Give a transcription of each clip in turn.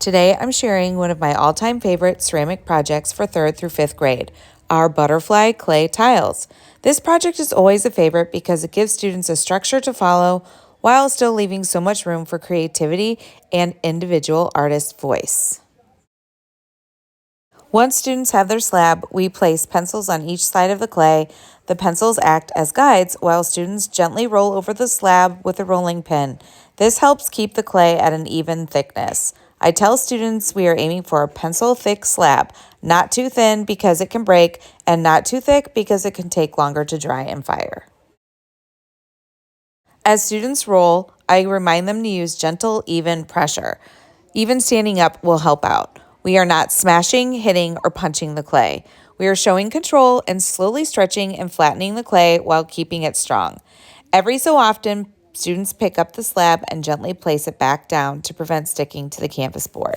Today I'm sharing one of my all-time favorite ceramic projects for 3rd through 5th grade, our butterfly clay tiles. This project is always a favorite because it gives students a structure to follow while still leaving so much room for creativity and individual artist voice. Once students have their slab, we place pencils on each side of the clay. The pencils act as guides while students gently roll over the slab with a rolling pin. This helps keep the clay at an even thickness. I tell students we are aiming for a pencil-thick slab, not too thin because it can break, and not too thick because it can take longer to dry and fire. As students roll, I remind them to use gentle, even pressure. Even standing up will help out. We are not smashing, hitting, or punching the clay. We are showing control and slowly stretching and flattening the clay while keeping it strong. Every so often, students pick up the slab and gently place it back down to prevent sticking to the canvas board.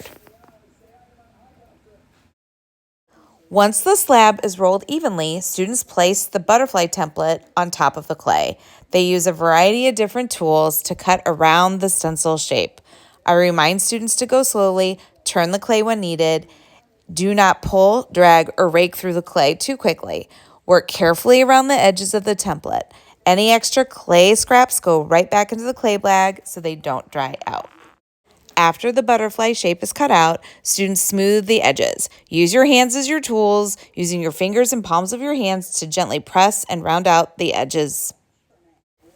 Once the slab is rolled evenly, students place the butterfly template on top of the clay. They use a variety of different tools to cut around the stencil shape. I remind students to go slowly, turn the clay when needed. Do not pull, drag, or rake through the clay too quickly. Work carefully around the edges of the template. Any extra clay scraps go right back into the clay bag so they don't dry out. After the butterfly shape is cut out, students smooth the edges. Use your hands as your tools, using your fingers and palms of your hands to gently press and round out the edges.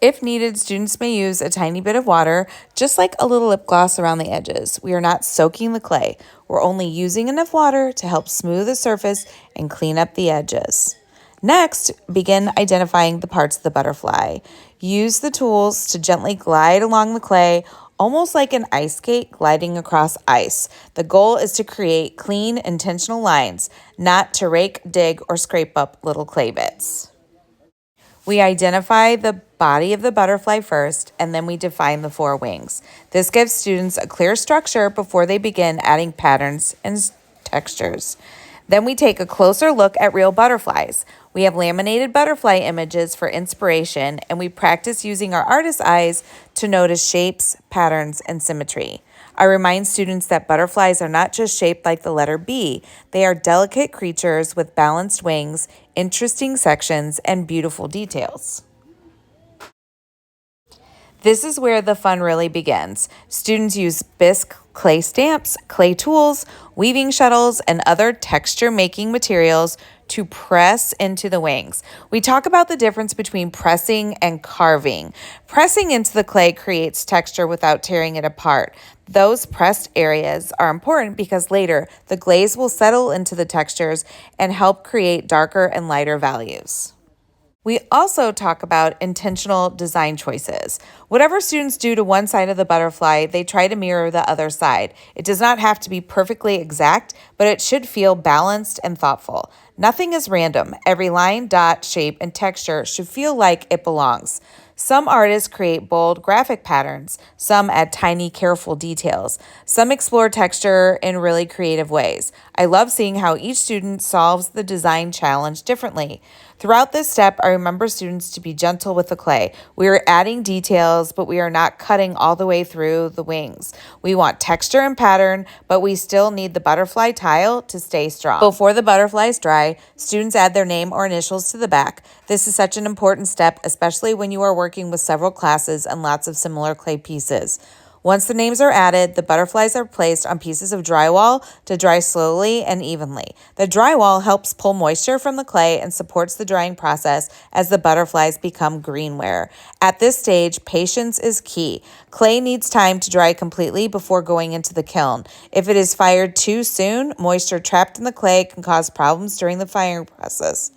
If needed, students may use a tiny bit of water, just like a little lip gloss around the edges. We are not soaking the clay. We're only using enough water to help smooth the surface and clean up the edges. Next, begin identifying the parts of the butterfly. Use the tools to gently glide along the clay, almost like an ice skate gliding across ice. The goal is to create clean, intentional lines, not to rake, dig, or scrape up little clay bits. We identify the body of the butterfly first, and then we define the 4 wings. This gives students a clear structure before they begin adding patterns and textures. Then we take a closer look at real butterflies. We have laminated butterfly images for inspiration, and we practice using our artist's eyes to notice shapes, patterns, and symmetry. I remind students that butterflies are not just shaped like the letter B. They are delicate creatures with balanced wings, interesting sections, and beautiful details. This is where the fun really begins. Students use bisque clay stamps, clay tools, weaving shuttles, and other texture-making materials to press into the wings. We talk about the difference between pressing and carving. Pressing into the clay creates texture without tearing it apart. Those pressed areas are important because later the glaze will settle into the textures and help create darker and lighter values. We also talk about intentional design choices. Whatever students do to one side of the butterfly, they try to mirror the other side. It does not have to be perfectly exact, but it should feel balanced and thoughtful. Nothing is random. Every line, dot, shape, and texture should feel like it belongs. Some artists create bold graphic patterns. Some add tiny, careful details. Some explore texture in really creative ways. I love seeing how each student solves the design challenge differently. Throughout this step, I remember students to be gentle with the clay. We are adding details, but we are not cutting all the way through the wings. We want texture and pattern, but we still need the butterfly tile to stay strong. Before the butterflies dry, students add their name or initials to the back. This is such an important step, especially when you are working with several classes and lots of similar clay pieces. Once the names are added, the butterflies are placed on pieces of drywall to dry slowly and evenly. The drywall helps pull moisture from the clay and supports the drying process as the butterflies become greenware. At this stage, patience is key. Clay needs time to dry completely before going into the kiln. If it is fired too soon, moisture trapped in the clay can cause problems during the firing process.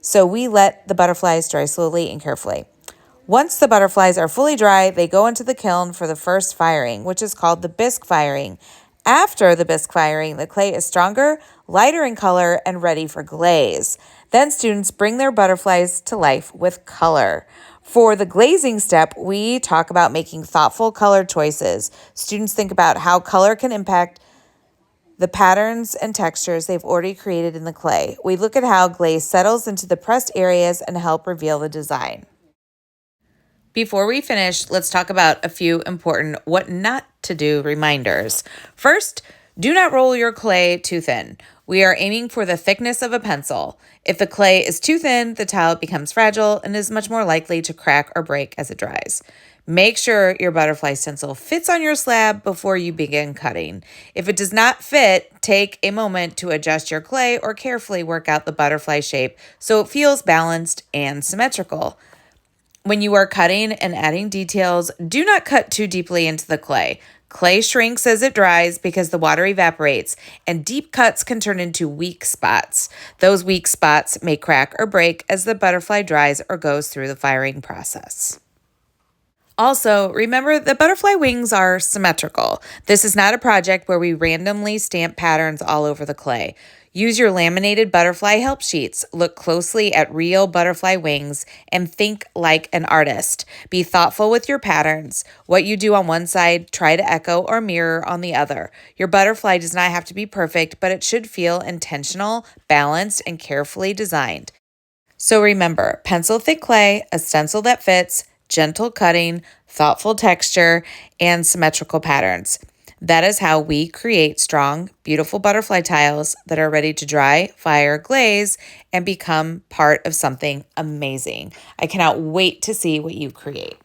So we let the butterflies dry slowly and carefully. Once the butterflies are fully dry, they go into the kiln for the first firing, which is called the bisque firing. After the bisque firing, the clay is stronger, lighter in color, and ready for glaze. Then students bring their butterflies to life with color. For the glazing step, we talk about making thoughtful color choices. Students think about how color can impact the patterns and textures they've already created in the clay. We look at how glaze settles into the pressed areas and help reveal the design. Before we finish, let's talk about a few important what not to do reminders. First, Do not roll your clay too thin. We are aiming for the thickness of a pencil. If the clay is too thin, the tile becomes fragile and is much more likely to crack or break as it dries. Make sure your butterfly stencil fits on your slab before you begin cutting. If it does not fit, take a moment to adjust your clay or carefully work out the butterfly shape so it feels balanced and symmetrical. When you are cutting and adding details, do not cut too deeply into the clay. Clay shrinks as it dries because the water evaporates, and deep cuts can turn into weak spots. Those weak spots may crack or break as the butterfly dries or goes through the firing process. Also, remember that butterfly wings are symmetrical. This is not a project where we randomly stamp patterns all over the clay. Use your laminated butterfly help sheets. Look closely at real butterfly wings and think like an artist. Be thoughtful with your patterns. What you do on one side, try to echo or mirror on the other. Your butterfly does not have to be perfect, but it should feel intentional, balanced, and carefully designed. So remember, pencil thick clay, a stencil that fits, gentle cutting, thoughtful texture, and symmetrical patterns. That is how we create strong, beautiful butterfly tiles that are ready to dry, fire, glaze, and become part of something amazing. I cannot wait to see what you create.